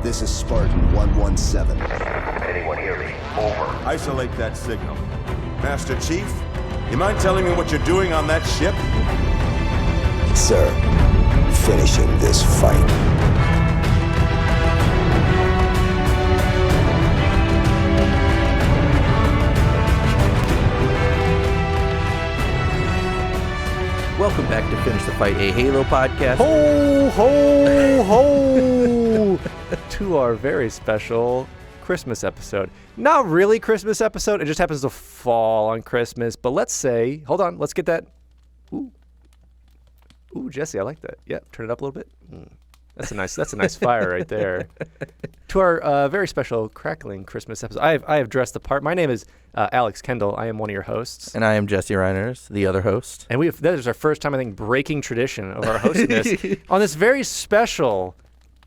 This is Spartan 117. Anyone hear me? Over. Isolate that signal. Master Chief, you mind telling me what you're doing on that ship? Sir, finishing this fight. Welcome back to Finish the Fight, a Halo podcast. Ho, ho, ho! To our very special Christmas episode. Not really Christmas episode. It just happens to fall on Christmas. But let's say, hold on, let's get that. Ooh, Jesse, I like that. Yeah, turn it up a little bit. That's a nice fire right there. To our very special crackling Christmas episode. I have dressed the part. My name is Alex Kendall. I am one of your hosts. And I am Jesse Reiners, the other host. And that is our first time, I think, breaking tradition of our hosting this on this very special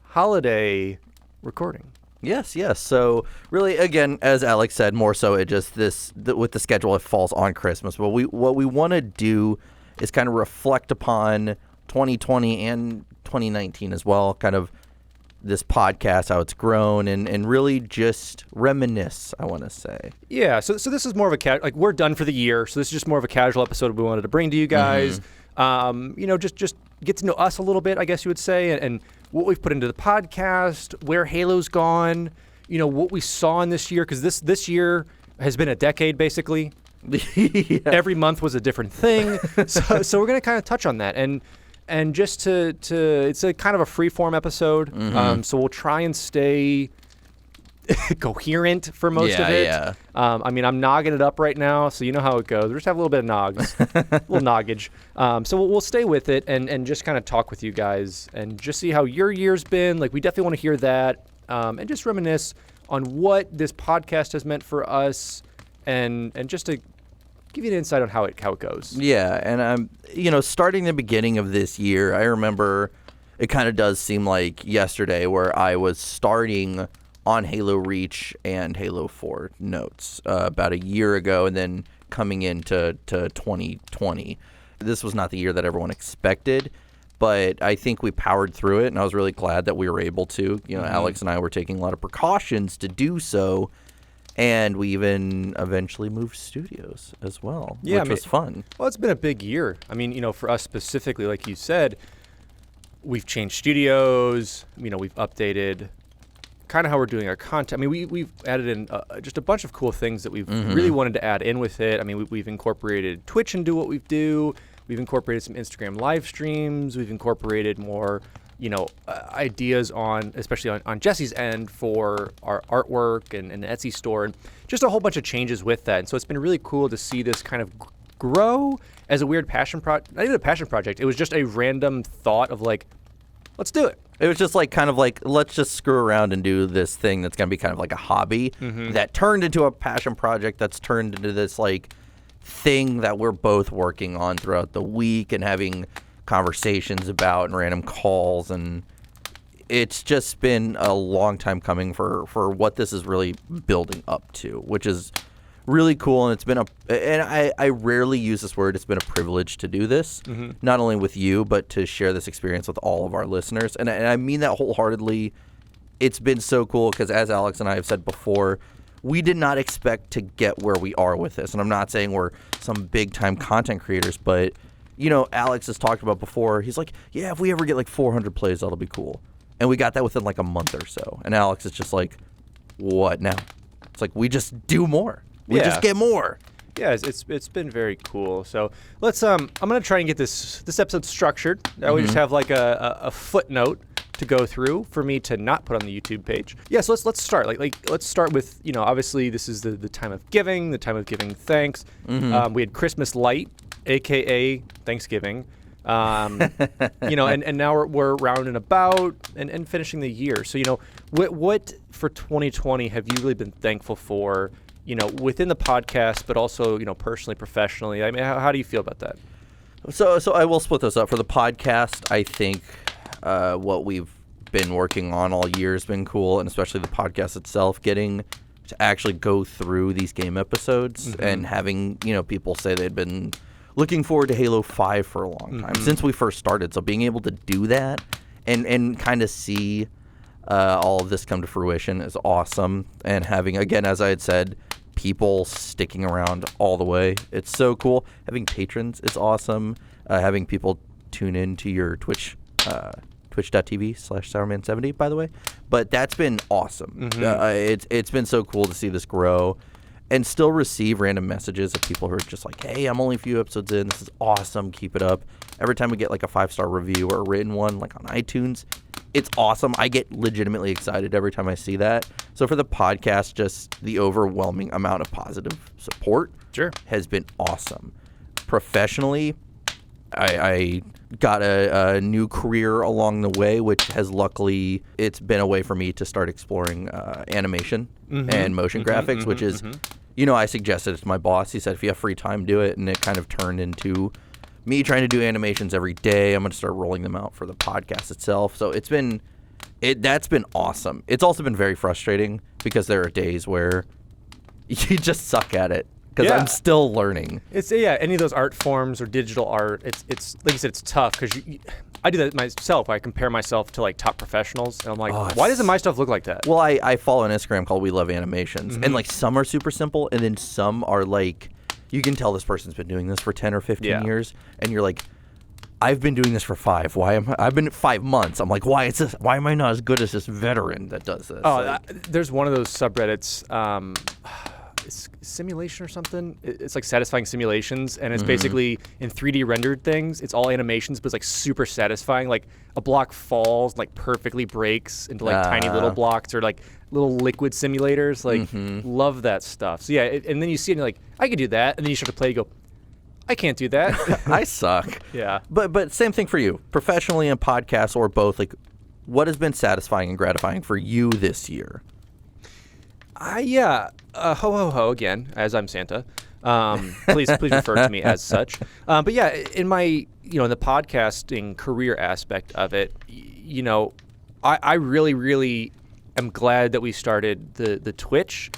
holiday recording. Yes. So really, again, as Alex said, more so it just with the schedule, it falls on Christmas. But what we want to do is kind of reflect upon 2020 and 2019 as well, kind of this podcast, how it's grown, and really just reminisce, I want to say. Yeah, so this is more of a like we're done for the year, so this is just more of a casual episode we wanted to bring to you guys. Just get to know us a little bit, I guess you would say, and what we've put into the podcast, where Halo's gone, what we saw in this year, because this year has been a decade basically. Yeah. Every month was a different thing, so we're gonna kind of touch on that and just to it's a kind of a free-form episode, so we'll try and stay coherent for most of it. Yeah. I'm nogging it up right now, so you know how it goes. We just have a little bit of nogs, a little noggage. So we'll stay with it and just kind of talk with you guys and just see how your year's been. Like, we definitely want to hear that and just reminisce on what this podcast has meant for us and just to give you an insight on how it goes. Yeah, and starting the beginning of this year, I remember it kind of does seem like yesterday where I was starting on Halo Reach and Halo 4 notes about a year ago, and then coming into 2020. This was not the year that everyone expected, but I think we powered through it, and I was really glad that we were able to. Alex and I were taking a lot of precautions to do so. And we even eventually moved studios as well, which was fun. Well, it's been a big year. For us specifically, like you said, we've changed studios. We've updated kind of how we're doing our content. We've added in just a bunch of cool things that we've really wanted to add in with it. We've incorporated Twitch into what we do. We've incorporated some Instagram live streams. We've incorporated more ideas especially on Jesse's end for our artwork and an Etsy store, and just a whole bunch of changes with that. And so it's been really cool to see this kind of grow as a weird passion project. Not even a passion project. It was just a random thought of like, let's do it. It was just let's just screw around and do this thing that's going to be kind of like a hobby that turned into a passion project that's turned into this thing that we're both working on throughout the week and having conversations about and random calls, and it's just been a long time coming for what this is really building up to, which is really cool. And it's been I rarely use this word, it's been a privilege to do this, not only with you, but to share this experience with all of our listeners. And I mean that wholeheartedly. It's been so cool because, as Alex and I have said before, we did not expect to get where we are with this. And I'm not saying we're some big time content creators, but Alex has talked about before. He's like, yeah, if we ever get 400 plays, that'll be cool. And we got that within a month or so. And Alex is just like, what now? It's like, we just do more. We just get more. Yeah, it's been very cool. So let's I'm gonna try and get this episode structured. That we just have a footnote to go through for me to not put on the YouTube page. Yeah, so let's start. Let's start with, obviously this is the time of giving thanks. We had Christmas light, aka Thanksgiving. And now we're rounding about and finishing the year. So what for 2020 have you really been thankful for? Within the podcast, but also personally, professionally. How do you feel about that? So I will split this up. For the podcast, I think what we've been working on all year has been cool, and especially the podcast itself, getting to actually go through these game episodes and having people say they'd been looking forward to Halo 5 for a long time since we first started. So being able to do that and kind of see all of this come to fruition is awesome. And having, again, as I had said, people sticking around all the way, it's so cool. Having patrons is awesome. Having people tune into your Twitch, twitch.tv/Sourman70, by the way. But that's been awesome. It's been so cool to see this grow and still receive random messages of people who are just like, hey, I'm only a few episodes in. This is awesome. Keep it up. Every time we get like a 5-star review or a written one, like on iTunes, it's awesome. I get legitimately excited every time I see that. So for the podcast, just the overwhelming amount of positive support has been awesome. Professionally, I got a new career along the way, which has luckily, it's been a way for me to start exploring animation and motion graphics, which is, I suggested it to my boss. He said, if you have free time, do it. And it kind of turned into me trying to do animations every day. I'm going to start rolling them out for the podcast itself. So that's been awesome. It's also been very frustrating because there are days where you just suck at it. Because I'm still learning. It's any of those art forms or digital art. It's like you said, it's tough because I do that myself. I compare myself to like top professionals, and I'm like, why doesn't my stuff look like that? Well, I follow an Instagram called We Love Animations, and like some are super simple, and then some are like, you can tell this person's been doing this for 10 or 15 years, and you're like, I've been doing this for 5. I've been 5 months. I'm like, why am I not as good as this veteran that does this? Oh, there's one of those subreddits. Simulation or something. It's like satisfying simulations, and it's basically in 3D rendered things. It's all animations, but it's like super satisfying. Like a block falls, like perfectly breaks into like tiny little blocks, or like little liquid simulators. Like love that stuff. So and then you see it and you're like, I could do that, and then you start to play, you go, I can't do that. I suck. Yeah. But same thing for you, professionally and podcasts or both. Like, what has been satisfying and gratifying for you this year? Ho ho ho again, as I'm Santa. Please refer to me as such. But yeah, in my in the podcasting career aspect of it, I really am glad that we started the Twitch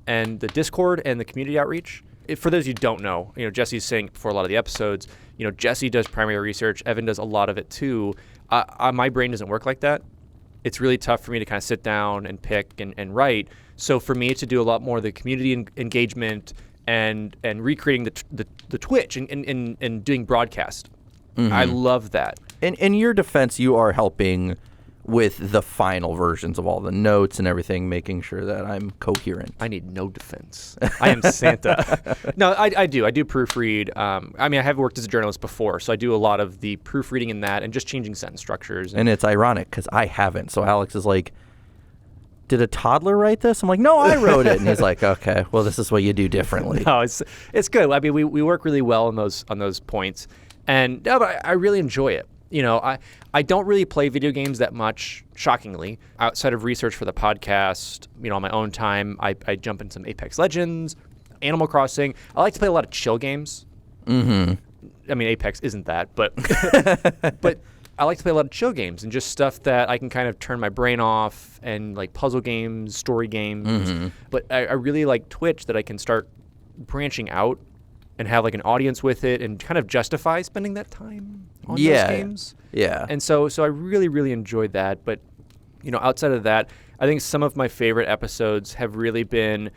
and the Discord and the community outreach. For those who don't know, Jesse's saying before a lot of the episodes, Jesse does primary research. Evan does a lot of it too. My brain doesn't work like that. It's really tough for me to kind of sit down and pick and write. So for me to do a lot more of the community engagement and recreating the Twitch and doing broadcast, I love that. In your defense, you are helping with the final versions of all the notes and everything, making sure that I'm coherent. I need no defense. I am Santa. No, I do. I do proofread. I have worked as a journalist before, so I do a lot of the proofreading in that and just changing sentence structures. And it's ironic because I haven't. So Alex is like, did a toddler write this? I'm like, no, I wrote it. And he's like, okay, well, this is what you do differently. No, it's good. I mean, we work really well on those points, and but I really enjoy it. I don't really play video games that much, shockingly. Outside of research for the podcast, on my own time, I jump in some Apex Legends, Animal Crossing. I like to play a lot of chill games. I mean, Apex isn't that, but but I like to play a lot of chill games and just stuff that I can kind of turn my brain off, and like puzzle games, story games. But I really like Twitch, that I can start branching out and have like an audience with it and kind of justify spending that time on those games. Yeah. And so I really, really enjoyed that. But, outside of that, I think some of my favorite episodes have really been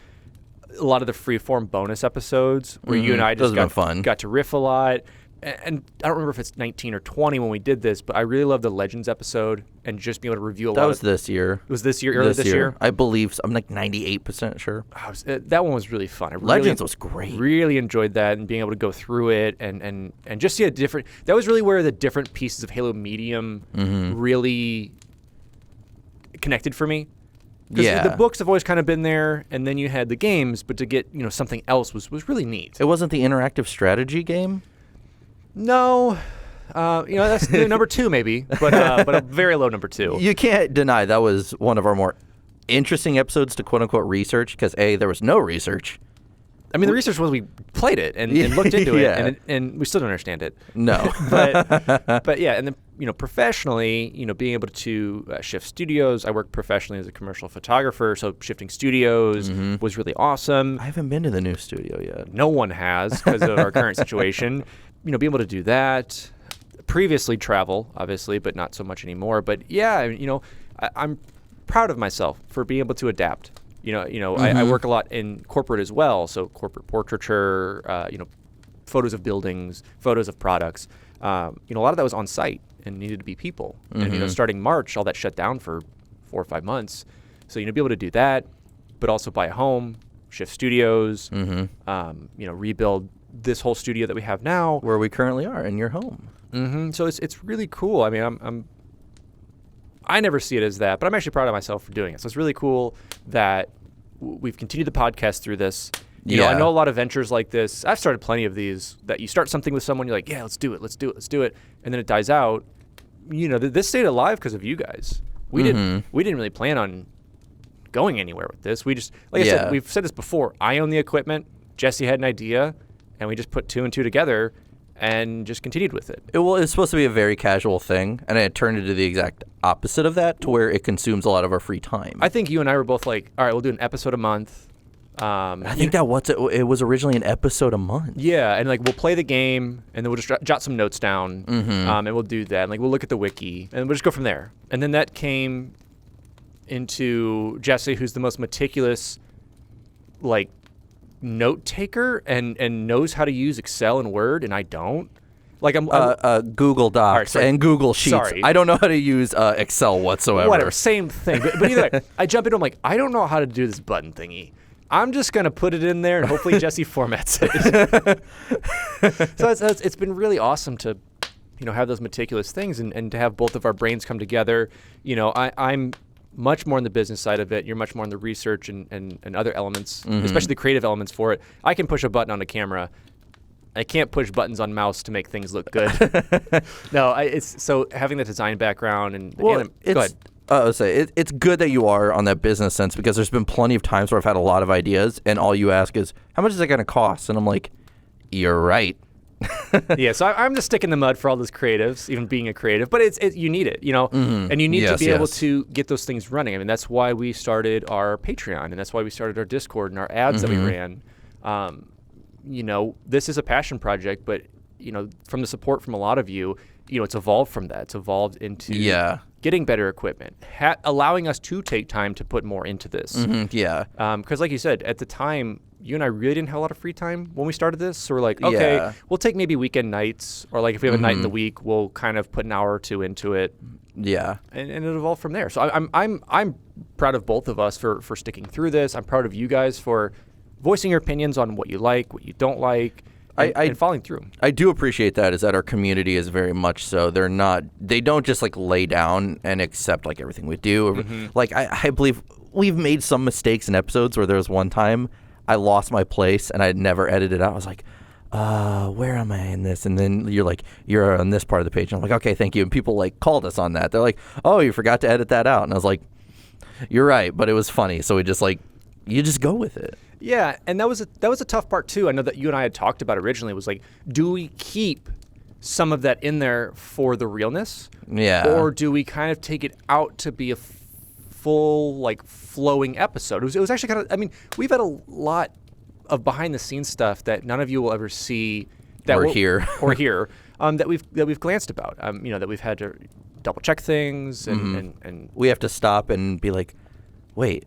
a lot of the freeform bonus episodes where you and I just got to riff a lot. And I don't remember if it's 19 or 20 when we did this, but I really loved the Legends episode and just being able to review a lot. That was this year. It was this year, earlier this year? I believe so. I'm like 98% sure. That one was really fun. Legends was great. Really enjoyed that, and being able to go through it and just see a different. That was really where the different pieces of Halo Medium really connected for me. Because the books have always kind of been there, and then you had the games, but to get something else was really neat. It wasn't the interactive strategy game? No, that's number 2 maybe, but a very low number 2. You can't deny that was one of our more interesting episodes to quote unquote research, because there was no research. I mean, the research was we played it and looked into it, and we still don't understand it. No, but yeah, and then professionally, being able to shift studios. I work professionally as a commercial photographer, so shifting studios was really awesome. I haven't been to the new studio yet. No one has because of our current situation. Being able to do that. Previously travel, obviously, but not so much anymore. But yeah, I'm proud of myself for being able to adapt. I work a lot in corporate as well, so corporate portraiture, photos of buildings, photos of products. A lot of that was on site and needed to be people. And starting March, all that shut down for 4 or 5 months. So be able to do that, but also buy a home, shift studios, rebuild this whole studio that we have now, where we currently are in your home. So it's really cool. I mean, I never see it as that, but I'm actually proud of myself for doing it. So it's really cool that we've continued the podcast through this. I know a lot of ventures like this. I've started plenty of these that you start something with someone, you're like, yeah, let's do it. And then it dies out. This stayed alive because of you guys. We didn't really plan on going anywhere with this. We just, like I said, we've said this before. I own the equipment. Jesse had an idea, and we just put 2 and 2 together and just continued with it. It was supposed to be a very casual thing, and it turned into the exact opposite of that, to where it consumes a lot of our free time. I think you and I were both like, all right, we'll do an episode a month. I think it was originally an episode a month. Yeah, and we'll play the game, and then we'll just jot some notes down, and we'll do that. And we'll look at the wiki, and we'll just go from there. And then that came into Jesse, who's the most meticulous, note taker and knows how to use Excel and Word, and I don't. Google Docs and Google Sheets. Sorry. I don't know how to use Excel whatsoever. Whatever, same thing. But either way, I jump in, I'm like, I don't know how to do this button thingy. I'm just going to put it in there, and hopefully Jesse formats it. So it's been really awesome to have those meticulous things and to have both of our brains come together. I'm much more on the business side of it. You're much more on the research and other elements, especially the creative elements for it. I can push a button on a camera. I can't push buttons on mouse to make things look good. No, it's so having the design background and go ahead. It's good that you are on that business sense, because there's been plenty of times where I've had a lot of ideas, and all you ask is, how much is it going to cost? And I'm like, you're right. Yeah, so I'm just sticking the mud for all those creatives, even being a creative. But you need it, and you need to be able to get those things running. I mean, that's why we started our Patreon, and that's why we started our Discord and our ads that we ran. This is a passion project, but from the support from a lot of you, it's evolved from that. It's evolved into getting better equipment, allowing us to take time to put more into this. Because like you said, at the time, you and I really didn't have a lot of free time when we started this. So we're like, okay, we'll take maybe weekend nights, or if we have a night in the week, we'll kind of put an hour or 2 into it. Yeah. And it evolved from there. So I'm proud of both of us for sticking through this. I'm proud of you guys for voicing your opinions on what you like, what you don't like. And following through. I do appreciate that, is that our community is very much so. They don't just lay down and accept everything we do. I believe we've made some mistakes in episodes where there was one time I lost my place and I had never edited out. I was like, where am I in this? And then you're like, you're on this part of the page. And I'm like, okay, thank you. And people called us on that. They're like, oh, you forgot to edit that out. And I was like, you're right, but it was funny. So we just you just go with it. Yeah, and that was a tough part too. I know that you and I had talked about originally. Was do we keep some of that in there for the realness? Yeah. Or do we kind of take it out to be a full flowing episode? It was actually kind of. I mean, we've had a lot of behind the scenes stuff that none of you will ever see. That or hear. That we've glanced about. That we've had to double check things and we have to stop and be like, wait,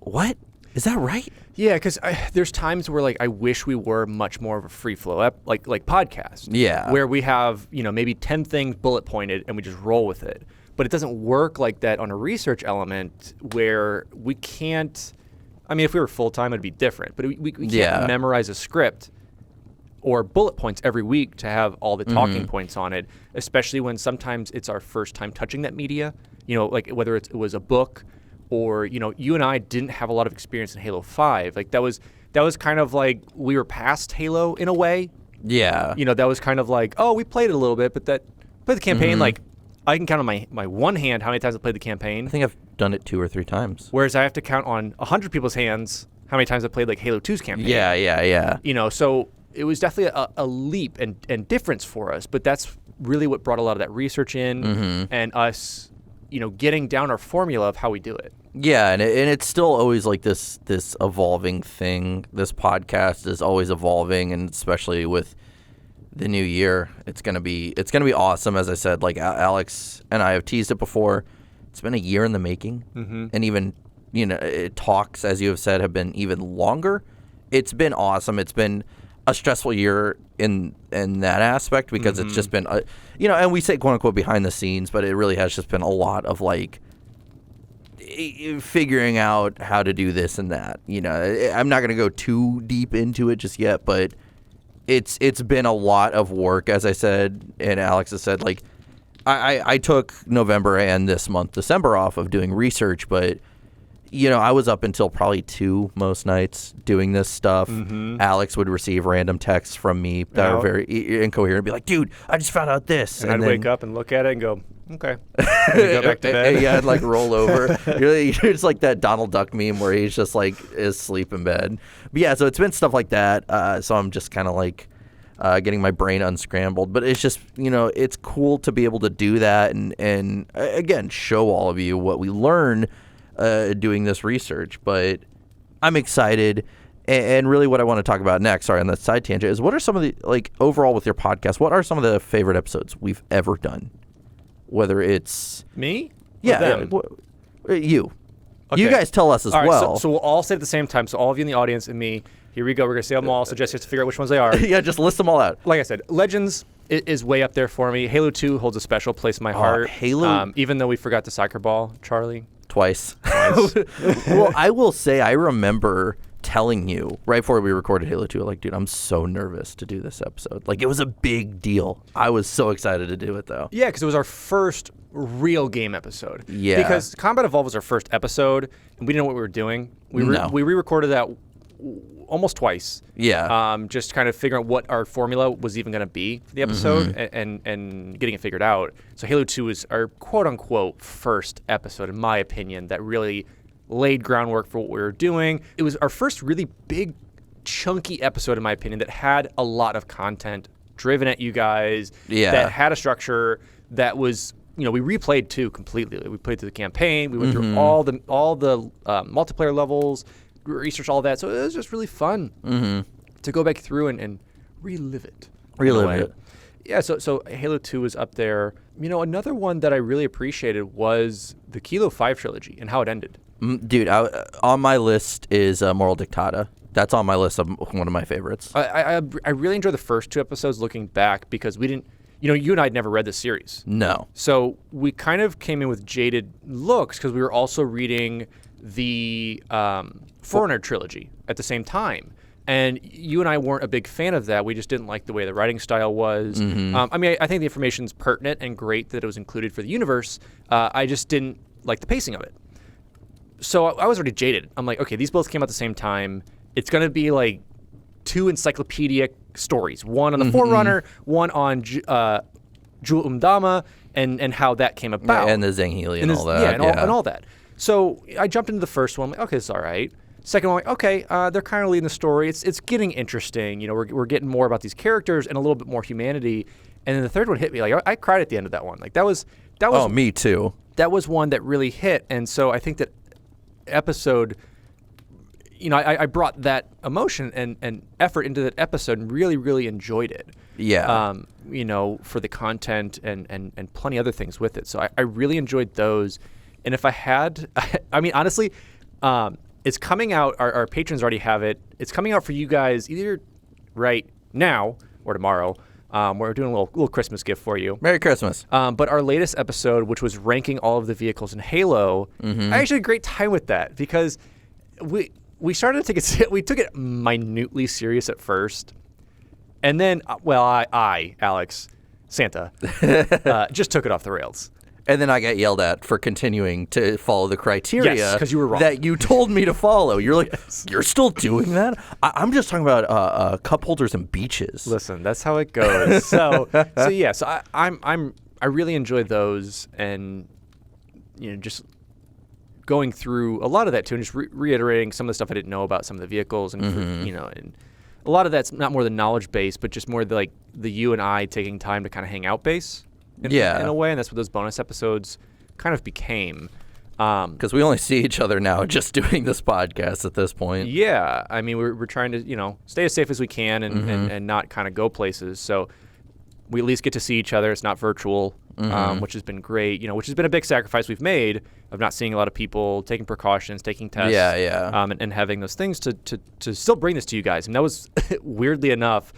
what? Is that right? Yeah, because there's times where I wish we were much more of a free flow like podcast. Yeah. Where we have maybe 10 things bullet pointed and we just roll with it. But it doesn't work like that on a research element where we can't. I mean, if we were full time, it'd be different. But we can't memorize a script or bullet points every week to have all the talking points on it. Especially when sometimes it's our first time touching that media. Whether it was a book. Or you and I didn't have a lot of experience in Halo 5. That was kind of we were past Halo in a way. Yeah. That was kind of oh, we played it a little bit, but played the campaign. I can count on my one hand how many times I played the campaign. I think I've done it 2 or 3 times. Whereas I have to count on 100 people's hands how many times I played Halo 2's campaign. Yeah. So it was definitely a leap and difference for us. But that's really what brought a lot of that research in and us, getting down our formula of how we do it. Yeah, and it's still always this evolving thing. This podcast is always evolving, and especially with the new year, it's gonna be awesome. As I said, Alex and I have teased it before. it's been a year in the making, and even talks, as you have said, have been even longer. It's been awesome. It's been a stressful year in that aspect because it's just been and we say quote unquote behind the scenes, but it really has just been a lot of like figuring out how to do this and that. I'm not going to go too deep into it just yet, but it's been a lot of work, as I said, and Alex has said. Like I took November and this month December off of doing research, but I was up until probably 2 most nights doing this stuff. Alex would receive random texts from me that are very incoherent and be like, dude, I just found out this. And I'd wake up and look at it and go, okay. And go back to bed. Yeah, I'd like roll over. It's like that Donald Duck meme where he's just like is asleep in bed. But yeah, so it's been stuff like that. So I'm just kind of like getting my brain unscrambled. But it's just, it's cool to be able to do that and again, show all of you what we learn doing this research. But I'm excited, and really what I want to talk about next, sorry, on that side tangent, is what are some of the, like, overall with your podcast, what are some of the favorite episodes we've ever done? Whether it's... Me? Yeah, you. Okay. You guys tell us as all right, well. So we'll all say it at the same time, so all of you in the audience and me, here we go, we're going to say them all, so Jesse has to figure out which ones they are. Yeah, just list them all out. Like I said, Legends is way up there for me. Halo 2 holds a special place in my heart. Halo... even though we forgot the soccer ball, Charlie. Twice. Well, I will say I remember telling you right before we recorded Halo 2, like, dude, I'm so nervous to do this episode. Like, it was a big deal. I was so excited to do it, though. Yeah, because it was our first real game episode. Yeah. Because Combat Evolved was our first episode, and we didn't know what we were doing. We re-recorded that almost twice. Yeah. Just kind of figuring out what our formula was even going to be for the episode and getting it figured out. So Halo 2 is our quote-unquote first episode, in my opinion, that really laid groundwork for what we were doing. It was our first really big, chunky episode, in my opinion, that had a lot of content driven at you guys, that had a structure that was... we replayed 2 completely. We played through the campaign. We went through all the multiplayer levels, researched all that. So it was just really fun to go back through and relive it. Relive it. Yeah, so Halo 2 is up there. Another one that I really appreciated was the Kilo 5 trilogy and how it ended. Dude, on my list is Moral Dictata. That's on my list of one of my favorites. I really enjoyed the first 2 episodes looking back because we didn't... you and I had never read the series. No. So we kind of came in with jaded looks because we were also reading the Foreigner trilogy at the same time. And you and I weren't a big fan of that. We just didn't like the way the writing style was. I think the information's pertinent and great that it was included for the universe. I just didn't like the pacing of it. So I was already jaded. I'm like, okay, these both came out at the same time. It's going to be like 2 encyclopedic stories, one on the Forerunner, one on Jul Umdama, and how that came about. And the Zanghili and all that. Yeah, and all that. So I jumped into the first one. I'm like, okay, it's all right. Second one, like, okay, they're kind of leading the story. It's getting interesting. We're getting more about these characters and a little bit more humanity. And then the third one hit me. Like, I cried at the end of that one. Like, that was. Oh, me too. That was one that really hit. And so I think that episode... I brought that emotion and effort into that episode and really, really enjoyed it. Yeah. For the content and plenty other things with it. So I really enjoyed those. And if I had, honestly, it's coming out. Our patrons already have it. It's coming out for you guys either right now or tomorrow. We're doing a little Christmas gift for you. Merry Christmas. But our latest episode, which was ranking all of the vehicles in Halo, I actually had a great time with that because we started to take it. We took it minutely serious at first, and then, I, Alex, Santa, just took it off the rails. And then I got yelled at for continuing to follow the criteria. Yes, because you were wrong. That you told me to follow. You're like, You're still doing that? I'm just talking about cup holders and beaches. Listen, that's how it goes. So I really enjoy those, and just going through a lot of that too, and just reiterating some of the stuff I didn't know about some of the vehicles, and and a lot of that's not more the knowledge base, but just more the you and I taking time to kind of hang out base, in a way, and that's what those bonus episodes kind of became. Because we only see each other now just doing this podcast at this point. Yeah, we're trying to stay as safe as we can and not kind of go places, so we at least get to see each other. It's not virtual. which has been great. Which has been a big sacrifice we've made of not seeing a lot of people, taking precautions, taking tests, and having those things to still bring this to you guys. And that was weirdly enough.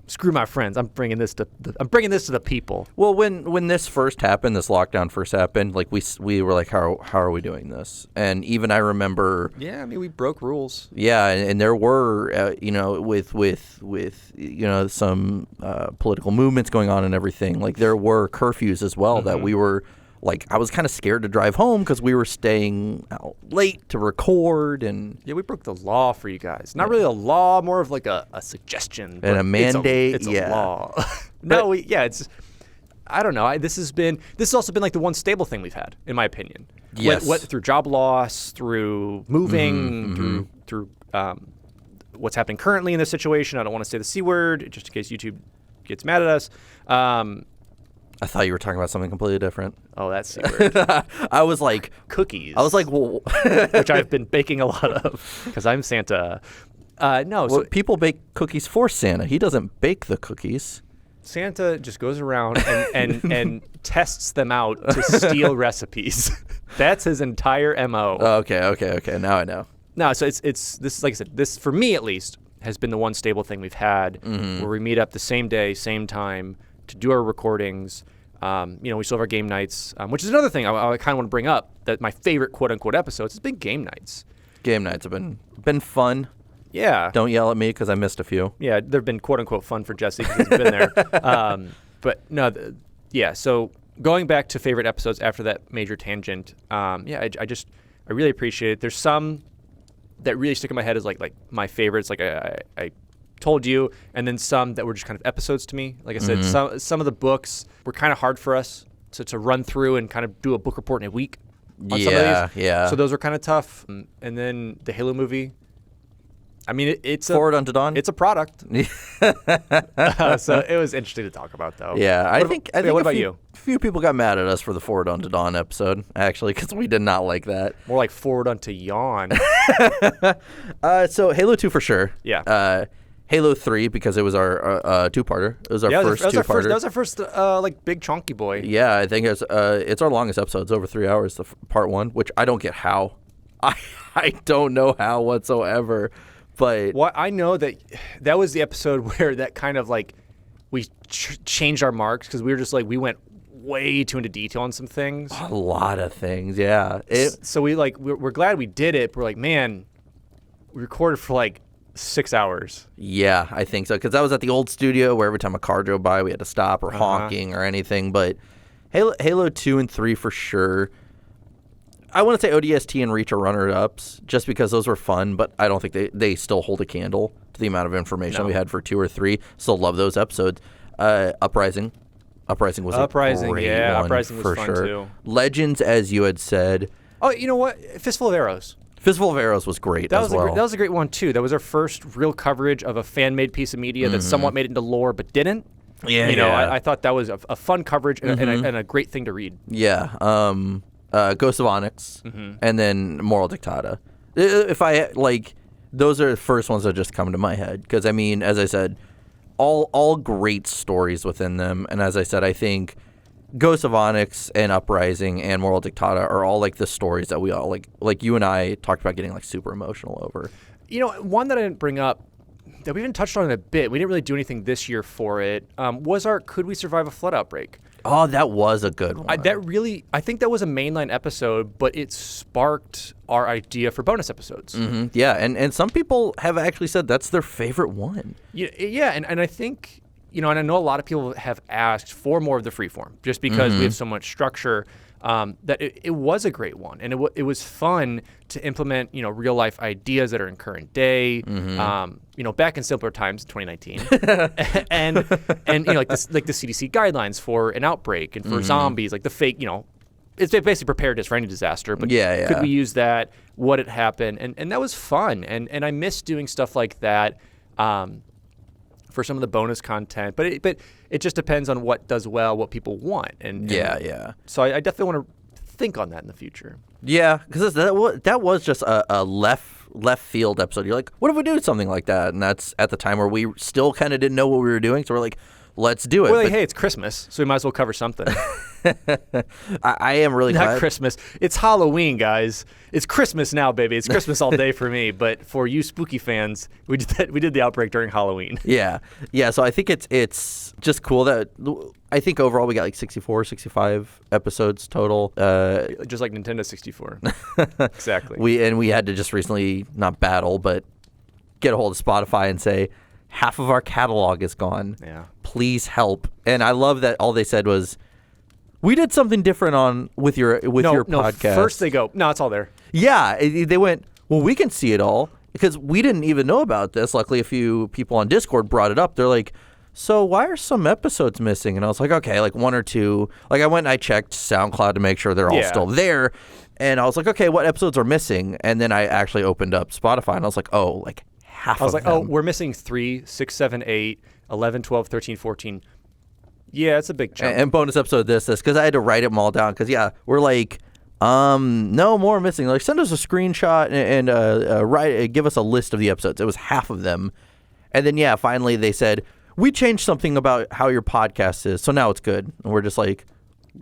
Screw my friends. I'm bringing this to the people. Well, when this first happened, this lockdown first happened, like we were like, how are we doing this? And even I remember. Yeah, I mean, we broke rules. Yeah, and there were with some political movements going on and everything. Like there were curfews as well that we were. Like, I was kind of scared to drive home because we were staying out late to record. And yeah, we broke the law for you guys. Not really a law, more of like a suggestion. And a mandate. It's a law. It's, I don't know. This has also been like the one stable thing we've had, in my opinion. Yes. Through job loss, through moving, through what's happening currently in this situation. I don't want to say the C word, just in case YouTube gets mad at us. I thought you were talking about something completely different. Oh, that's C word. I was like... Cookies. I was like, well... which I've been baking a lot of because I'm Santa. No. Well, people bake cookies for Santa. He doesn't bake the cookies. Santa just goes around and tests them out to steal recipes. That's his entire MO. Okay. Now I know. No, so it's this, like I said, this, for me at least, has been the one stable thing we've had where we meet up the same day, same time, to do our recordings. We still have our game nights, which is another thing I kind of want to bring up, that my favorite quote-unquote episodes has been game nights. Game nights have been fun. Yeah. Don't yell at me because I missed a few. Yeah, they've been quote-unquote fun for Jesse because he's been there. But no, so going back to favorite episodes after that major tangent, I really appreciate it. There's some that really stick in my head as like my favorites, like I told you, and then some that were just kind of episodes to me. Like I said, some of the books were kind of hard for us to run through and kind of do a book report in a week on some of these. Yeah. So those were kind of tough. And then the Halo movie. I mean, it's Forward Unto Dawn. It's a product. So it was interesting to talk about, though. Yeah, I think. What about you? A few people got mad at us for the Forward Unto Dawn episode, actually, because we did not like that. More like Forward Unto Yawn. So Halo 2 for sure. Yeah. Halo 3 because it was our two-parter. It was our first two-parter. That was our first big chunky boy. Yeah, I think it's our longest episode. It's over 3 hours, part 1, which I don't get how. I don't know how whatsoever. But I know that was the episode where that kind of like we changed our marks because we were just like we went way too into detail on some things. A lot of things, yeah. So we're glad we did it. But we're like, man, we recorded for like 6 hours. Yeah, I think so because that was at the old studio where every time a car drove by we had to stop or honking or anything. But Halo 2 and 3 for sure. I want to say ODST and Reach are runner-ups just because those were fun, but I don't think they still hold a candle to the amount of information we had for 2 or 3. Still love those episodes. Uprising was a great one Uprising was for fun sure. too. Legends, as you had said. Oh, you know what? Fistful of Arrows. Fistful of Arrows was great as well. That was a great one too. That was our first real coverage of a fan-made piece of media that somewhat made it into lore but didn't. Yeah, I thought that was a fun coverage and a great thing to read. Yeah. Ghost of Onyx, and then Moral Dictata. If I those are the first ones that just come to my head because I mean, as I said, all great stories within them, and as I said, I think Ghost of Onyx and Uprising and Moral Dictata are all like the stories that we all like you and I talked about getting like super emotional over. You know, one that I didn't bring up that we even touched on in a bit. We didn't really do anything this year for it. Was our Could We Survive a Flood Outbreak? Oh, that was a good one. I think that was a mainline episode, but it sparked our idea for bonus episodes. Mm-hmm. Yeah, and some people have actually said that's their favorite one. Yeah, and I think, and I know a lot of people have asked for more of the freeform just because we have so much structure. That it was a great one, and it was fun to implement, real life ideas that are in current day, back in simpler times, 2019, and like the CDC guidelines for an outbreak and for zombies, like the fake, it's basically preparedness for any disaster. But could we use that? What had happened? And that was fun, and I miss doing stuff like that. For some of the bonus content, but it just depends on what does well, what people want, and So I definitely want to think on that in the future. Yeah, because that was just a left field episode. You're like, what if we do something like that? And that's at the time where we still kind of didn't know what we were doing, so we're like, let's do it. Well, hey, it's Christmas, so we might as well cover something. I am really Not glad. Christmas. It's Halloween, guys. It's Christmas now, baby. It's Christmas all day for me. But for you spooky fans, we did the outbreak during Halloween. Yeah. So I think it's just cool that I think overall we got like 64, 65 episodes total. Just like Nintendo 64. Exactly. We had to just recently not battle, but get a hold of Spotify and say half of our catalog is gone. Yeah. Please help. And I love that all they said was, we did something different with your podcast. First they go, no, it's all there. Yeah, they went, well, we can see it all because we didn't even know about this. Luckily, a few people on Discord brought it up. They're like, so why are some episodes missing? And I was like, okay, like one or two. Like I went and I checked SoundCloud to make sure they're all still there. And I was like, okay, what episodes are missing? And then I actually opened up Spotify and I was like, oh, like half I was of like, them. oh, we're missing 3, 6, 7, 8, 11, 12, 13, 14. Yeah, it's a big chunk. And bonus episode this, because I had to write them all down. Because, yeah, we're like, no more missing. Like, send us a screenshot and give us a list of the episodes. It was half of them. And then, yeah, finally they said, we changed something about how your podcast is, so now it's good. And we're just like,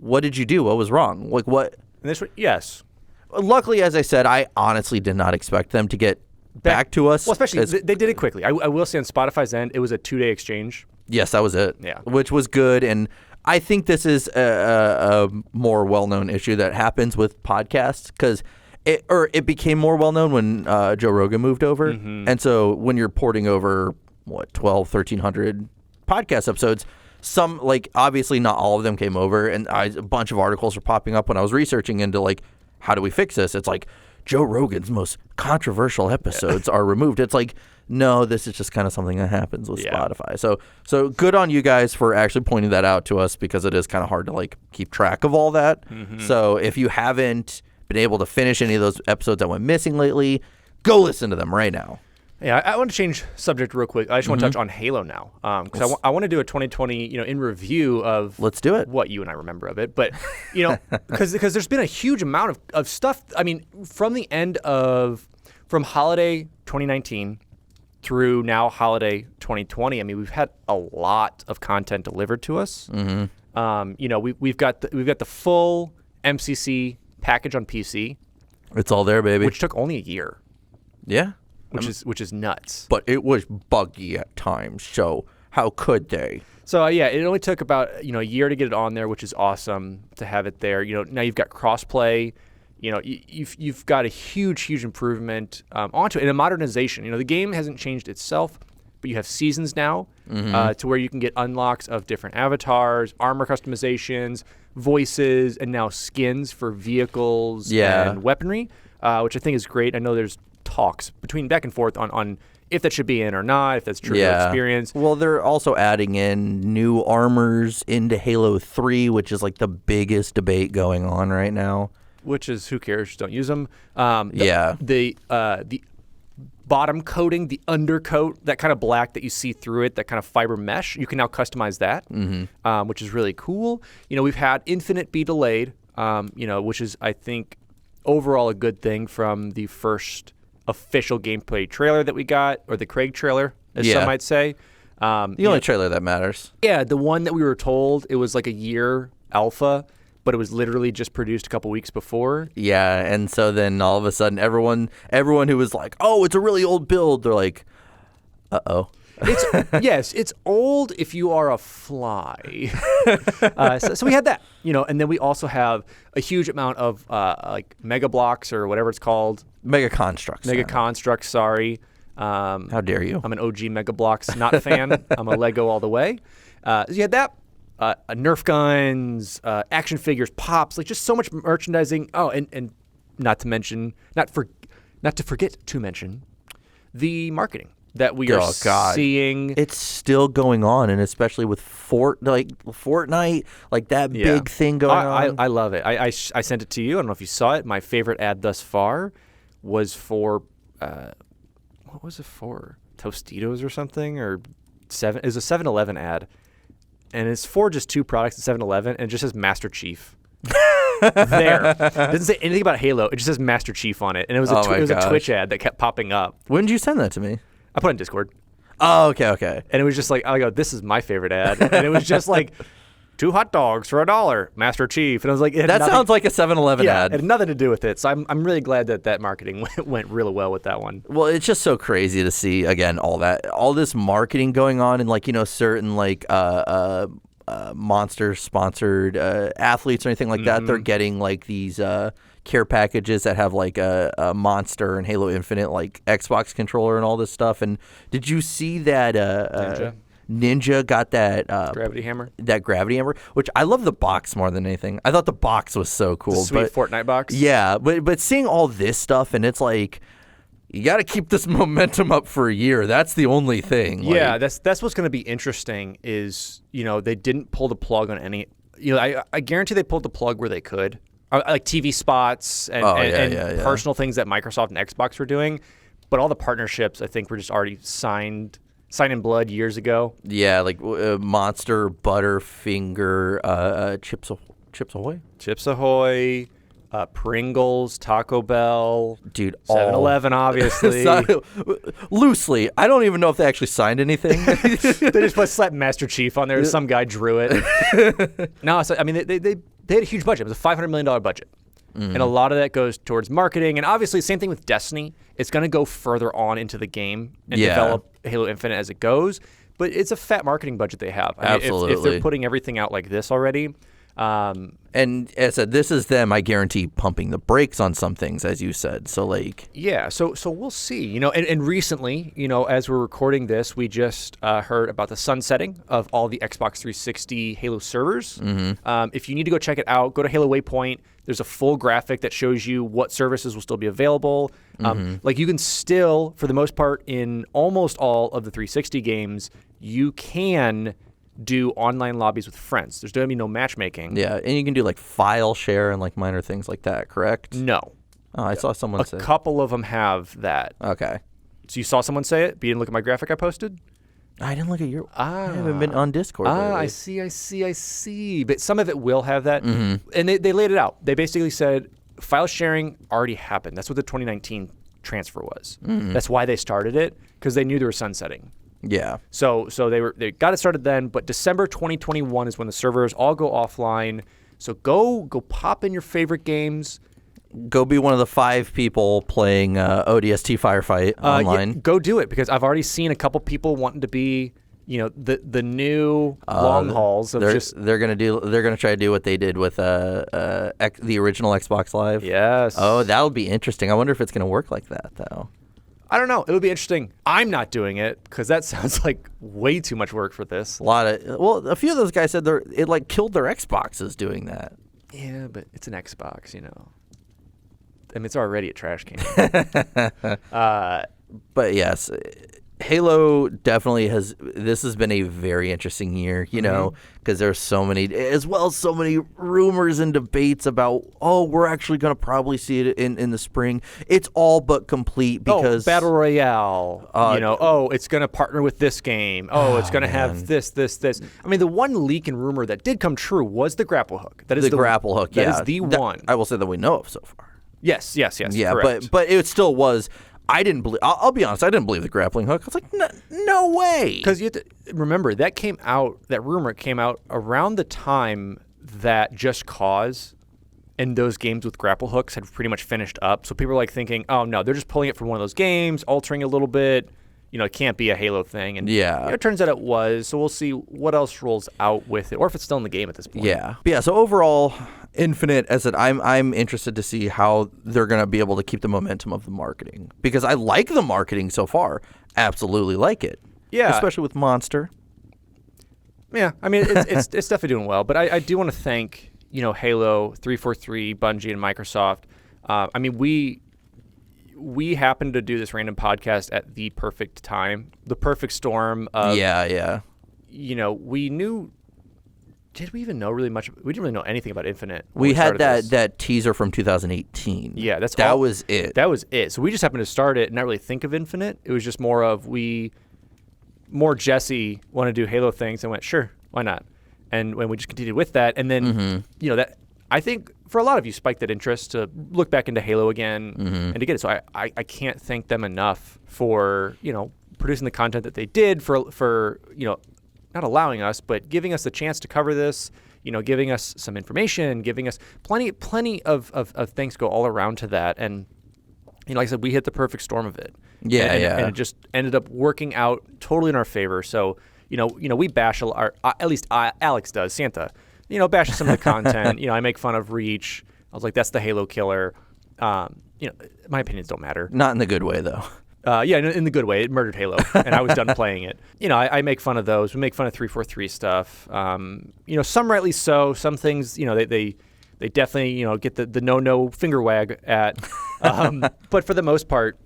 what did you do? What was wrong? Like, what? And this one, yes. Luckily, as I said, I honestly did not expect them to get back to us. Well, especially, they did it quickly. I will say on Spotify's end, it was a 2-day exchange. Yes, that was it. Yeah. Which was good. And I think this is a more well-known issue that happens with podcasts because it became more well-known when Joe Rogan moved over. Mm-hmm. And so when you're porting over, 1,300 podcast episodes, some, like, obviously not all of them came over. And a bunch of articles were popping up when I was researching into, like, how do we fix this? It's like, Joe Rogan's most controversial episodes are removed. It's like, no, this is just kind of something that happens with Spotify. So good on you guys for actually pointing that out to us because it is kind of hard to like keep track of all that. Mm-hmm. So if you haven't been able to finish any of those episodes that went missing lately, go listen to them right now. Yeah, I want to change subject real quick. I just want to touch on Halo now because I want to do a 2020, in review of let's do it. What you and I remember of it, but because there's been a huge amount of stuff. I mean, from holiday 2019 through now holiday 2020. I mean, we've had a lot of content delivered to us. Mm-hmm. We've got the full MCC package on PC. It's all there, baby. Which took only a year. Yeah. Which is nuts. But it was buggy at times, so how could they? So it only took about a year to get it on there, which is awesome to have it there. Now you've got crossplay. You've got a huge Mm-hmm. improvement onto it and a modernization. The game hasn't changed itself, but you have seasons now to where you can get unlocks of different avatars, armor customizations, voices, and now skins for vehicles and weaponry, which I think is great. I know there's talks between back and forth on if that should be in or not, if that's true experience. Well, they're also adding in new armors into Halo 3, which is like the biggest debate going on right now. Which is, who cares? Just don't use them. The bottom coating, the undercoat, that kind of black that you see through it, that kind of fiber mesh, you can now customize that, which is really cool. We've had Infinite be delayed, which is, I think, overall a good thing from the first official gameplay trailer that we got, or the Craig trailer, as some might say. The only trailer that matters. Yeah, the one that we were told it was like a year alpha, but it was literally just produced a couple weeks before. Yeah, and so then all of a sudden, everyone who was like, "Oh, it's a really old build," they're like, "Uh-oh." It's old if you are a fly. So we had that, and then we also have a huge amount of like mega blocks or whatever it's called. Mega constructs. Sorry. How dare you? I'm an OG Mega Blocks not a fan. I'm a Lego all the way. So you had that. Nerf guns, action figures, pops, like just so much merchandising. Oh, and not to forget to mention the marketing that we are seeing. It's still going on, and especially with Fortnite, like that big thing going on. I love it. I sent it to you. I don't know if you saw it. My favorite ad thus far was for what was it for? Tostitos or something, or it was a 7-Eleven ad. And it's for just two products at 7-Eleven, and it just says Master Chief. There. It doesn't say anything about Halo. It just says Master Chief on it. And it was a Twitch ad that kept popping up. When did you send that to me? I put it in Discord. Oh, okay. And it was just like, I go, this is my favorite ad. And it was just like 2 hot dogs for $1, Master Chief. And I was like, That sounds like a 7-Eleven yeah, ad. it had nothing to do with it. So I'm really glad that marketing went really well with that one. Well, it's just so crazy to see, again, all this marketing going on and, like, you know, certain, like, Monster-sponsored athletes or anything like that. They're getting, like, these care packages that have, like, a Monster and Halo Infinite, like, Xbox controller and all this stuff. And did you see that Ninja got that Gravity hammer? That gravity hammer, which I love the box more than anything. I thought the box was so cool. The sweet Fortnite box? Yeah, but seeing all this stuff, and it's like, you got to keep this momentum up for a year. That's the only thing. Yeah, that's what's going to be interesting is, you know, they didn't pull the plug on any, you know, I guarantee they pulled the plug where they could. Like TV spots and personal things that Microsoft and Xbox were doing. But all the partnerships, I think, were just already signed in blood years ago. Yeah, like Monster, Butterfinger, Chips Ahoy? Chips Ahoy, Pringles, Taco Bell, dude, 7-Eleven, obviously. Loosely. I don't even know if they actually signed anything. They just slapped Master Chief on there. Some guy drew it. No, so, I mean, they had a huge budget. It was a $500 million budget. And a lot of that goes towards marketing. And obviously, same thing with Destiny. It's going to go further on into the game and develop Halo Infinite as it goes. But it's a fat marketing budget they have. I mean, if they're putting everything out like this already. And as I said, this is them, I guarantee, pumping the brakes on some things, as you said. So, like... Yeah, so we'll see. You know, and recently, you know, as we're recording this, we just heard about the sunsetting of all the Xbox 360 Halo servers. If you need to go check it out, go to Halo Waypoint. There's a full graphic that shows you what services will still be available. Like, you can still, for the most part, in almost all of the 360 games, you can do online lobbies with friends. There's going to be no matchmaking. Yeah, and you can do, like, file share and, like, minor things like that, correct? No. Oh, I saw someone say. A couple of them have that. Okay. So you saw someone say it, but you didn't look at my graphic I posted? I didn't look at your... I haven't been on Discord lately. I see. But some of it will have that. And they laid it out. They basically said file sharing already happened. That's what the 2019 transfer was. That's why they started it, because they knew they were sunsetting. Yeah. So they got it started then, but December 2021 is when the servers all go offline. So go pop in your favorite games. Go be one of the 5 people playing ODST Firefight online. Yeah, go do it, because I've already seen a couple people wanting to be, you know, the new long hauls of they're gonna try to do what they did with the original Xbox Live. Yes. Oh, that'll be interesting. I wonder if it's gonna work like that though. I don't know. It'll be interesting. I'm not doing it because that sounds like way too much work for this. A few of those guys said it like killed their Xboxes doing that. Yeah, but it's an Xbox, you know. I mean, it's already a trash can. But yes, Halo definitely has. This has been a very interesting year, you know, because there's so many, as well as so many rumors and debates about. Oh, we're actually going to probably see it in the spring. It's all but complete because Battle Royale. You know, it's going to partner with this game. It's going to have this. I mean, the one leak and rumor that did come true was the grapple hook. That is the grapple hook. Yeah, that is the one. I will say that we know of so far. Yes. Yeah, correct. but it still was. I didn't believe. I'll be honest. I didn't believe the grappling hook. I was like, no way. Because you have to remember that rumor came out around the time that Just Cause and those games with grapple hooks had pretty much finished up. So people were like thinking, oh no, they're just pulling it from one of those games, altering it a little bit. You know, it can't be a Halo thing. And it turns out it was. So we'll see what else rolls out with it, or if it's still in the game at this point. Yeah. But yeah. So overall, Infinite, as I said, I'm interested to see how they're going to be able to keep the momentum of the marketing, because I like the marketing so far. Absolutely like it. Yeah. Especially with Monster. Yeah. I mean, it's definitely doing well. But I do want to thank, you know, Halo, 343, Bungie, and Microsoft. I mean, we happened to do this random podcast at the perfect time, the perfect storm of, you know, we knew, did we even know really much? We didn't really know anything about Infinite. We had that teaser from 2018. Yeah, that was it. That was it. So we just happened to start it and not really think of Infinite. It was just more of more Jesse wanted to do Halo things and went, sure, why not? And when we just continued with that, and then, you know, that I think for a lot of you spiked that interest to look back into Halo again and to get it. So I can't thank them enough for, you know, producing the content that they did, for you know, not allowing us, but giving us the chance to cover this, giving us some information, giving us plenty of things go all around to that. And, like I said, we hit the perfect storm of it. And it just ended up working out totally in our favor. So, we bash at least Alex does, Santa, bashes some of the content. I make fun of Reach. I was like, that's the Halo killer. My opinions don't matter. Not in the good way, though. In the good way. It murdered Halo, and I was done playing it. I make fun of those. We make fun of 343 stuff. Some rightly so. Some things, they definitely, get the no finger wag at. But for the most part,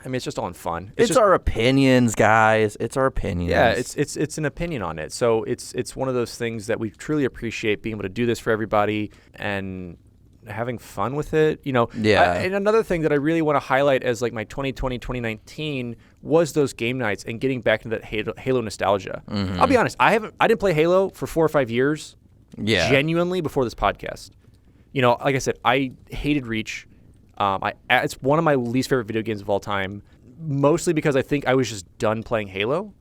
it's just all in fun. It's just our opinions, guys. It's our opinions. Yeah, it's an opinion on it. So it's one of those things that we truly appreciate, being able to do this for everybody and having fun with it. And another thing that I really want to highlight as like my 2020, 2019 was those game nights and getting back into that Halo nostalgia. Mm-hmm. I'll be honest, I didn't play Halo for 4 or 5 years. Yeah. Genuinely before this podcast. Like I said, I hated Reach. It's one of my least favorite video games of all time, mostly because I think I was just done playing Halo.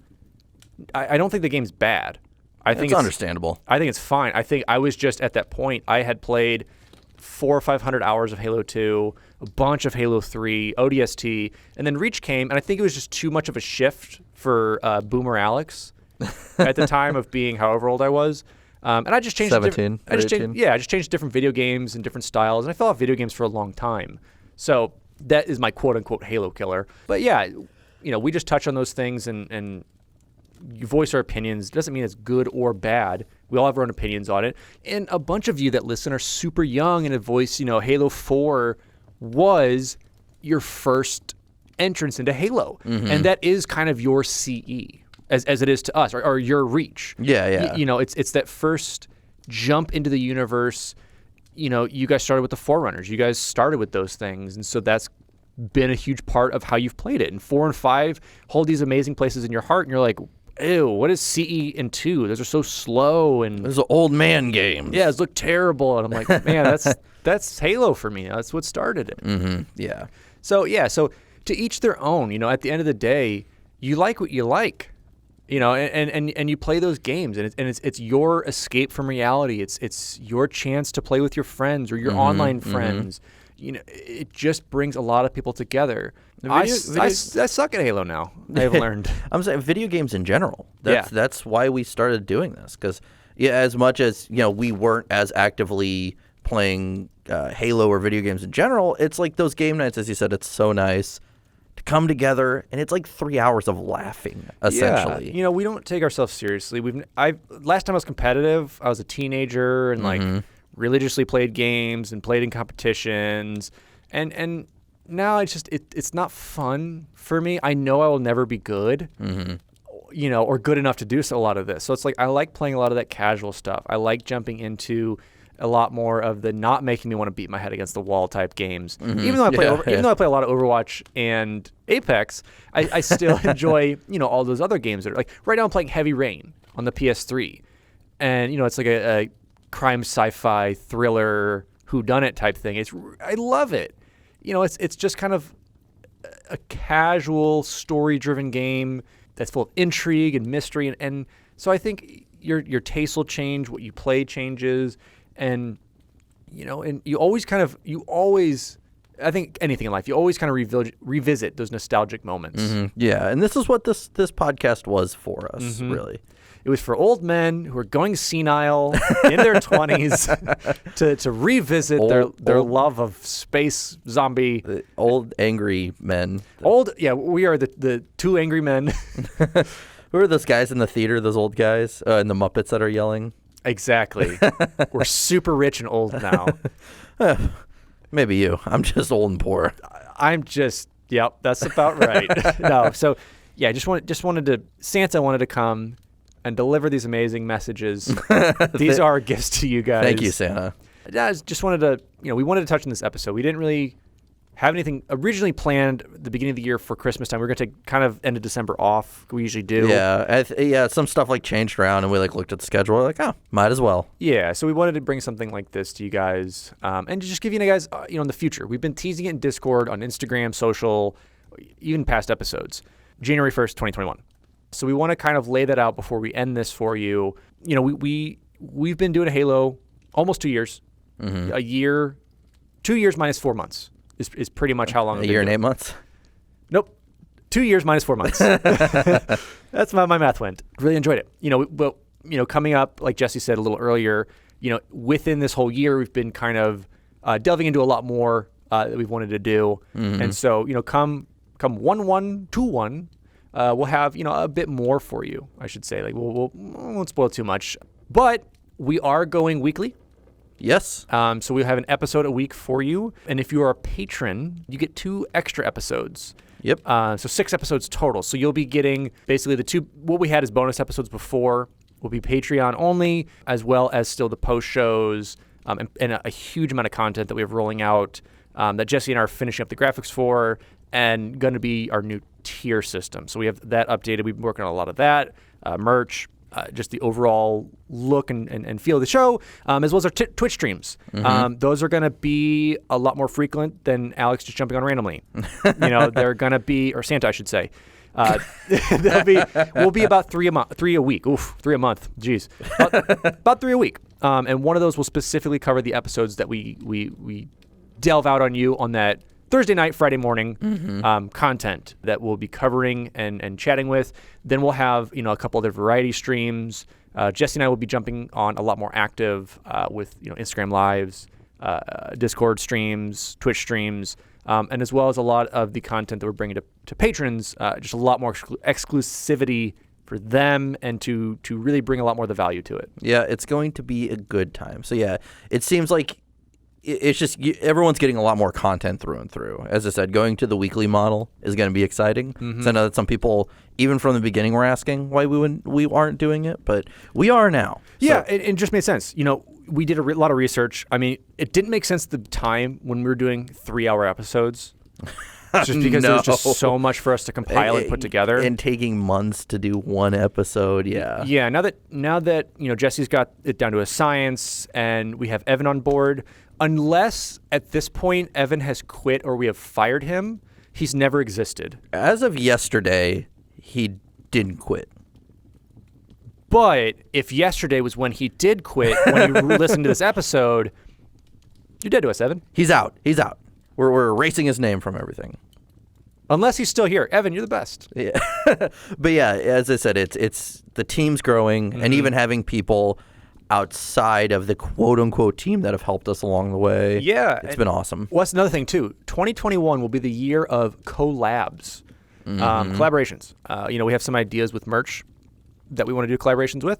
I don't think the game's bad. I think it's understandable. I think it's fine. I think I was just at that point. I had played 400 or 500 hours of Halo 2, a bunch of Halo 3, ODST, and then Reach came, and I think it was just too much of a shift for Boomer Alex at the time of being however old I was. And I just changed 17. I just changed different video games and different styles, and I fell off video games for a long time. So that is my quote unquote Halo killer. But yeah, we just touch on those things and you voice our opinions. It doesn't mean it's good or bad. We all have our own opinions on it. And a bunch of you that listen are super young and have voiced, Halo 4 was your first entrance into Halo. Mm-hmm. And that is kind of your CE. As it is to us, or your Reach. Yeah. It's that first jump into the universe. You guys started with the Forerunners. You guys started with those things, and so that's been a huge part of how you've played it. And 4 and 5 hold these amazing places in your heart, and you're like, ew, what is CE and 2? Those are so slow, and those are old man games. Yeah, those look terrible, and I'm like, man, that's Halo for me. That's what started it. Mm-hmm. Yeah. So to each their own. At the end of the day, you like what you like. And you play those games, and it's your escape from reality. It's your chance to play with your friends or your online friends. It just brings a lot of people together. I suck at Halo now. I've learned. I'm saying video games in general. That's why we started doing this, because as much as we weren't as actively playing Halo or video games in general, it's like those game nights, as you said. It's so nice to come together, and it's like 3 hours of laughing, essentially. Yeah. We don't take ourselves seriously. Last time I was competitive, I was a teenager and like religiously played games and played in competitions, and now it's not fun for me. I know I will never be good, or good enough to do a lot of this. So it's like I like playing a lot of that casual stuff. I like jumping into a lot more of the not making me want to beat my head against the wall type games. Mm-hmm. Even though I play a lot of Overwatch and Apex, I still enjoy all those other games that are like right now I'm playing Heavy Rain on the PS3, and it's like a crime sci-fi thriller whodunit type thing. I love it. It's just kind of a casual story driven game that's full of intrigue and mystery, and so I think your taste will change, what you play changes. And, and you always, I think anything in life, you always kind of revisit those nostalgic moments. Mm-hmm. Yeah. And this is what this podcast was for us, really. It was for old men who are going senile in their 20s to revisit their love of space zombie. Old angry men. We are the two angry men. Who are those guys in the theater, those old guys, and the Muppets that are yelling? Exactly. We're super rich and old now. Maybe you. I'm just old and poor. Yep, that's about right. No, so yeah, Santa wanted to come and deliver these amazing messages. These are gifts to you guys. Thank you, Santa. I just wanted to, we wanted to touch on this episode. We didn't really have anything originally planned at the beginning of the year for Christmas time. We were going to take kind of end of December off. We usually do. Yeah. Some stuff like changed around, and we looked at the schedule. We're like, might as well. Yeah. So we wanted to bring something like this to you guys, and to just give you guys, in the future. We've been teasing it in Discord, on Instagram, social, even past episodes. January 1st, 2021. So we want to kind of lay that out before we end this for you. We we've been doing Halo almost 2 years. Mm-hmm. A year, 2 years minus 4 months is pretty much how long. A year and 8 months? Nope. 2 years minus 4 months. That's how my math went. Really enjoyed it. But coming up, like Jesse said a little earlier, within this whole year, we've been kind of delving into a lot more that we've wanted to do. Mm-hmm. And so, come 1/1/2/1, we'll have, a bit more for you, I should say. Like, we won't spoil too much. But we are going weekly. Yes. So we have an episode a week for you. And if you are a patron, you get 2 extra episodes. Yep. So 6 episodes total. So you'll be getting basically what we had as bonus episodes before will be Patreon only, as well as still the post shows and a huge amount of content that we have rolling out that Jesse and I are finishing up the graphics for and going to be our new tier system. So we have that updated. We've been working on a lot of that, merch, just the overall look and feel of the show, as well as our Twitch streams. Mm-hmm. Those are going to be a lot more frequent than Alex just jumping on randomly. They're going to be, or Santa, I should say. We'll be about 3 a week. Oof, 3 a month. Jeez, about 3 a week. And one of those will specifically cover the episodes that we delve out on you on that Thursday night, Friday morning content that we'll be covering and chatting with. Then we'll have a couple other variety streams. Jesse and I will be jumping on a lot more active with Instagram lives, Discord streams, Twitch streams, and as well as a lot of the content that we're bringing to patrons. Just a lot more exclusivity for them and to really bring a lot more of the value to it. Yeah, it's going to be a good time. So yeah, it seems like it's just everyone's getting a lot more content through and through. As I said, going to the weekly model is going to be exciting. Mm-hmm. So I know that some people, even from the beginning, were asking why we aren't doing it, but we are now. Yeah, so. It just made sense. We did a lot of research. I mean, it didn't make sense at the time when we were doing 3-hour episodes. Just because there was just so much for us to compile and put together, and taking months to do one episode. Yeah. Now that Jesse's got it down to a science, and we have Evan on board. Unless at this point Evan has quit or we have fired him, he's never existed. As of yesterday, he didn't quit. But if yesterday was when he did quit, when you listened to this episode, you're dead to us, Evan. He's out. We're erasing his name from everything. Unless he's still here. Evan, you're the best. Yeah. But yeah, as I said, it's the team's growing, and even having people outside of the quote-unquote team that have helped us along the way. Yeah. It's been awesome. Well, that's another thing, too. 2021 will be the year of collabs, collaborations. We have some ideas with merch that we want to do collaborations with.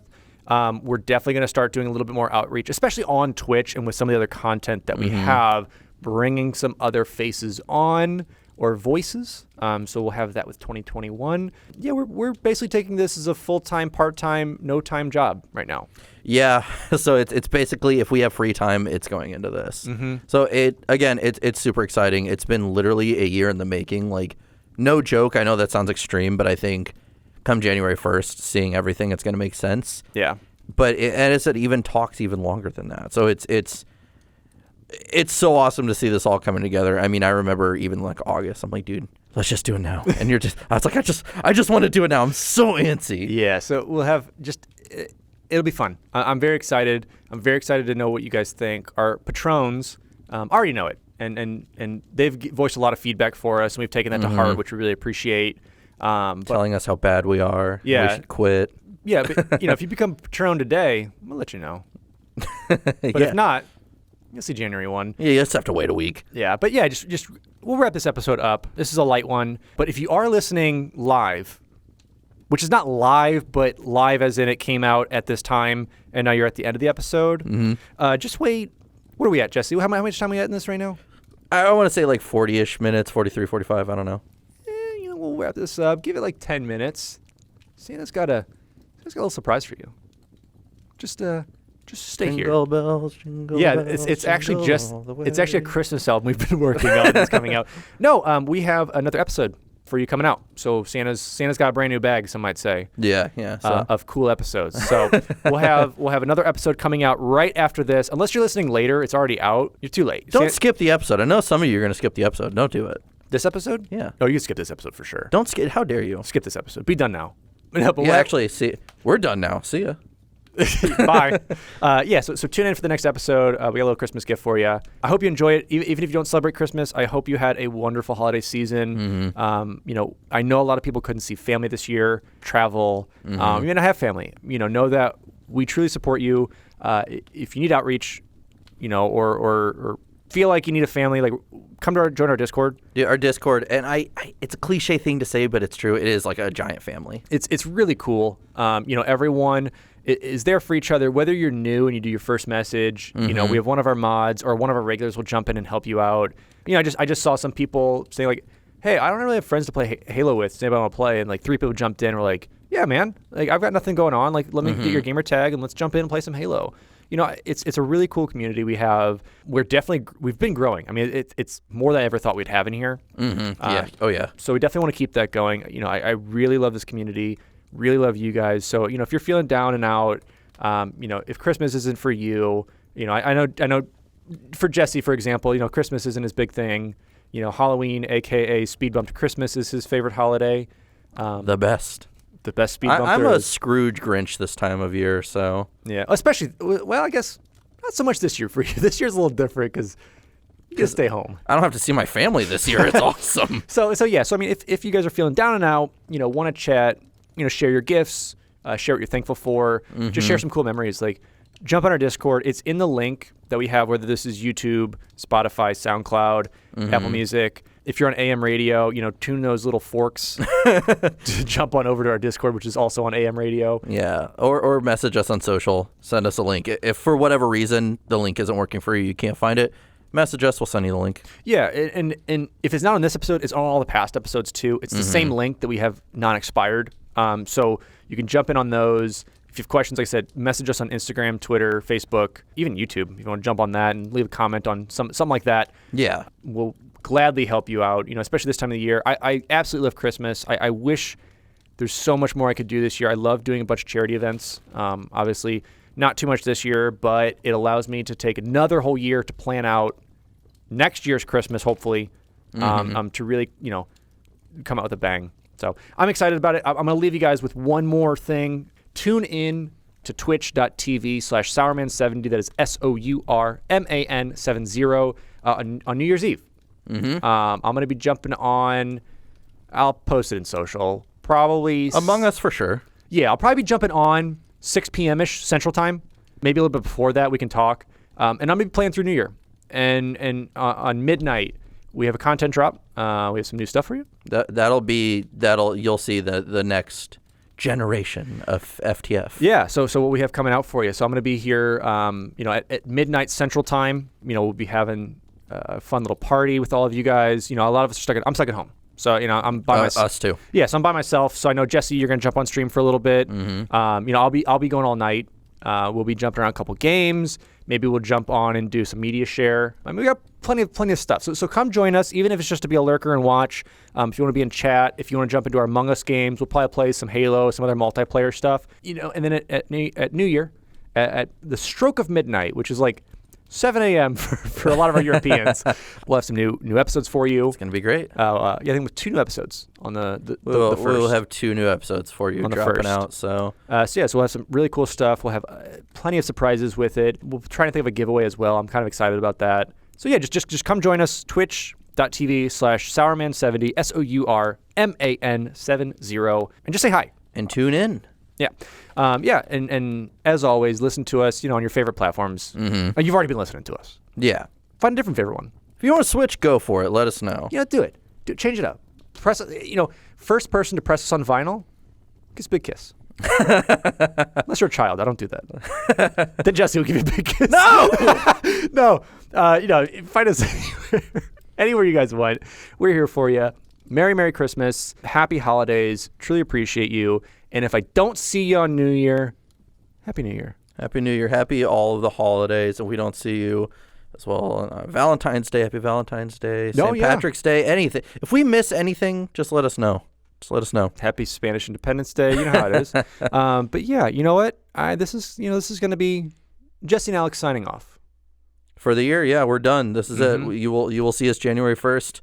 We're definitely going to start doing a little bit more outreach, especially on Twitch and with some of the other content that we have, bringing some other faces on or voices. So we'll have that with 2021. Yeah, we're basically taking this as a full-time, part-time, no-time job right now. Yeah, so it's basically, if we have free time, it's going into this. Mm-hmm. So it's super exciting. It's been literally a year in the making. Like, no joke. I know that sounds extreme, but I think come January 1st, seeing everything, it's going to make sense. Yeah. But and it even talks even longer than that. So it's so awesome to see this all coming together. I mean, I remember even like August, I'm like, dude, let's just do it now. And you're just, I was like, I just want to do it now. I'm so antsy. Yeah. So we'll have it'll be fun. I'm very excited. I'm very excited to know what you guys think. Our patrons already know it, and they've voiced a lot of feedback for us, and we've taken that to heart, which we really appreciate. Telling us how bad we are. Yeah. We should quit. Yeah, but if you become patron today, we'll let you know. But if not, you'll see January 1. Yeah, you just have to wait a week. Yeah, but yeah, just we'll wrap this episode up. This is a light one. But if you are listening live, which is not live, but live as in it came out at this time, and now you're at the end of the episode, just wait. What are we at, Jesse? How much time are we at in this right now? I want to say like 40-ish minutes, 43, 45, I don't know. We'll wrap this up. Give it like 10 minutes. Santa's got a little surprise for you. Just stay jingle here. Jingle bells, jingle yeah, bells, it's actually jingle it's actually a Christmas album we've been working on that's coming out. No, we have another episode for you coming out. So Santa's got a brand new bag, some might say. Yeah. So. Of cool episodes. So we'll have another episode coming out right after this. Unless you're listening later, it's already out. You're too late. Don't skip the episode. I know some of you are going to skip the episode. Don't do it. This episode? Yeah. Oh, you can skip this episode for sure. Don't skip. How dare you? Skip this episode. Be done now. No, but yeah, actually, see, we're done now. See ya. Bye. So tune in for the next episode. We got a little Christmas gift for you. I hope you enjoy it. Even if you don't celebrate Christmas, I hope you had a wonderful holiday season. I know a lot of people couldn't see family this year, travel. You may not have family. Know that we truly support you. If you need outreach, or feel like you need a family, like come to join our Discord. Yeah, our Discord, and it's a cliche thing to say, but it's true. It is like a giant family. It's really cool. Everyone is there for each other. Whether you're new and you do your first message, we have one of our mods or one of our regulars will jump in and help you out. I just saw some people saying like, "Hey, I don't really have friends to play Halo with. Does anybody want to play?" And like 3 people jumped in and were like, "Yeah, man. Like I've got nothing going on. Like let me get your gamer tag and let's jump in and play some Halo." It's a really cool community we have. We've been growing. I mean, it's more than I ever thought we'd have in here. Yeah. Oh yeah. So we definitely want to keep that going. I really love this community. Really love you guys. So if you're feeling down and out, if Christmas isn't for you, I know for Jesse, for example, Christmas isn't his big thing. Halloween, aka speed bump to Christmas, is his favorite holiday. The best speed bump. I'm a Scrooge Grinch this time of year, so yeah. Especially, well, I guess not so much this year for you. This year's a little different because you can stay home. I don't have to see my family this year. It's awesome. So I mean, if you guys are feeling down and out, want to chat, share your gifts, share what you're thankful for, just share some cool memories. Like, jump on our Discord. It's in the link that we have, whether this is YouTube, Spotify, SoundCloud, Apple Music. If you're on AM radio, tune those little forks to jump on over to our Discord, which is also on AM radio. Yeah, or message us on social. Send us a link. If for whatever reason the link isn't working for you, you can't find it, message us. We'll send you the link. Yeah, and if it's not on this episode, it's on all the past episodes too. It's the same link that we have non-expired. So you can jump in on those. If you have questions, like I said, message us on Instagram, Twitter, Facebook, even YouTube. If you want to jump on that and leave a comment on something like that, yeah, we'll gladly help you out. Especially this time of the year. I absolutely love Christmas. I wish there's so much more I could do this year. I love doing a bunch of charity events. Obviously, not too much this year, but it allows me to take another whole year to plan out next year's Christmas, hopefully, to really, come out with a bang. So I'm excited about it. I'm going to leave you guys with one more thing. Tune in to twitch.tv/Sourman70. That is SOURMAN70 on New Year's Eve. I'm going to be jumping on. I'll post it in social. Probably Among Us for sure. Yeah, I'll probably be jumping on 6 p.m.-ish Central Time. Maybe a little bit before that we can talk. And I'm going to be playing through New Year. And on midnight, we have a content drop. We have some new stuff for you. You'll see the next generation of FTF. Yeah, so what we have coming out for you. So I'm going to be here, at midnight Central Time. We'll be having a fun little party with all of you guys. A lot of us are I'm stuck at home. So, I'm by myself. Us too. Yeah, so I'm by myself. So I know, Jesse, you're going to jump on stream for a little bit. I'll be going all night. We'll be jumping around a couple games. Maybe we'll jump on and do some media share. I mean, we got plenty of stuff. So come join us, even if it's just to be a lurker and watch. If you want to be in chat, if you want to jump into our Among Us games, we'll probably play some Halo, some other multiplayer stuff. And then at New Year, at the stroke of midnight, which is like 7 a.m. for a lot of our Europeans, we'll have some new episodes for you. It's gonna be great. I think with 2 new episodes on the first. We'll have 2 new episodes for you on dropping the out. So so we'll have some really cool stuff. We'll have plenty of surprises with it. We'll try to think of a giveaway as well. I'm kind of excited about that. So yeah, just come join us. Twitch.tv/Sourman70 SOURMAN70 and just say hi and tune in. Yeah. And as always, listen to us, on your favorite platforms. You've already been listening to us. Yeah. Find a different favorite one. If you want to switch, go for it. Let us know. Do it. Change it up. Press, first person to press us on vinyl gets a big kiss. Unless you're a child, I don't do that. Then Jesse will give you a big kiss. No! No. Find us anywhere you guys want. We're here for you. Merry Christmas. Happy holidays. Truly appreciate you. And if I don't see you on New Year, Happy New Year. Happy New Year. Happy all of the holidays. And we don't see you as well on Valentine's Day. Happy Valentine's Day. St. Patrick's Day. Anything. If we miss anything, just let us know. Happy Spanish Independence Day. You know how it is. But yeah, you know what? This is going to be Jesse and Alex signing off. For the year, yeah, we're done. This is it. You will see us January 1st.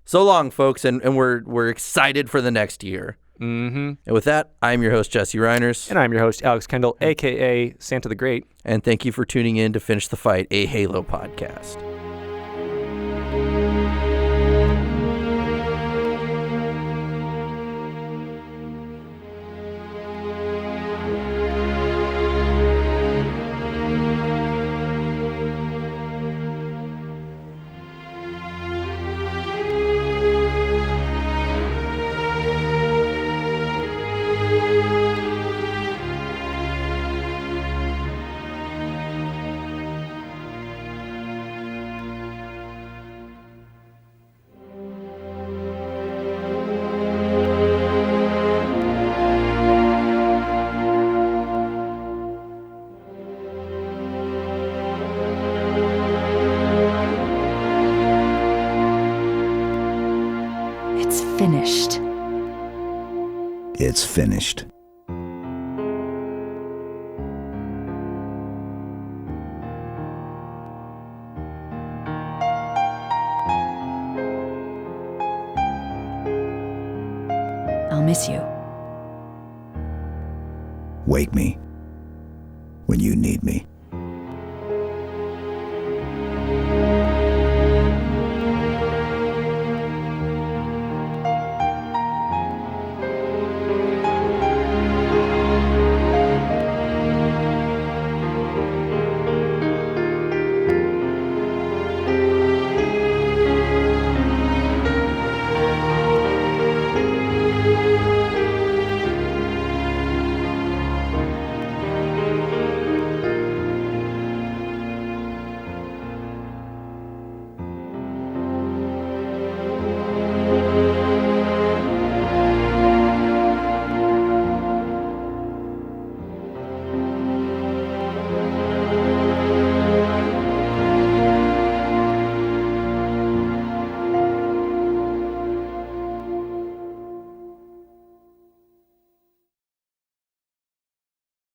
So long, folks, and we're excited for the next year. Mm-hmm. And with that, I'm your host, Jesse Reiners. And I'm your host, Alex Kendall, a.k.a. Santa the Great. And thank you for tuning in to Finish the Fight, a Halo podcast. It's finished. It's finished. I'll miss you. Wake me when you need me.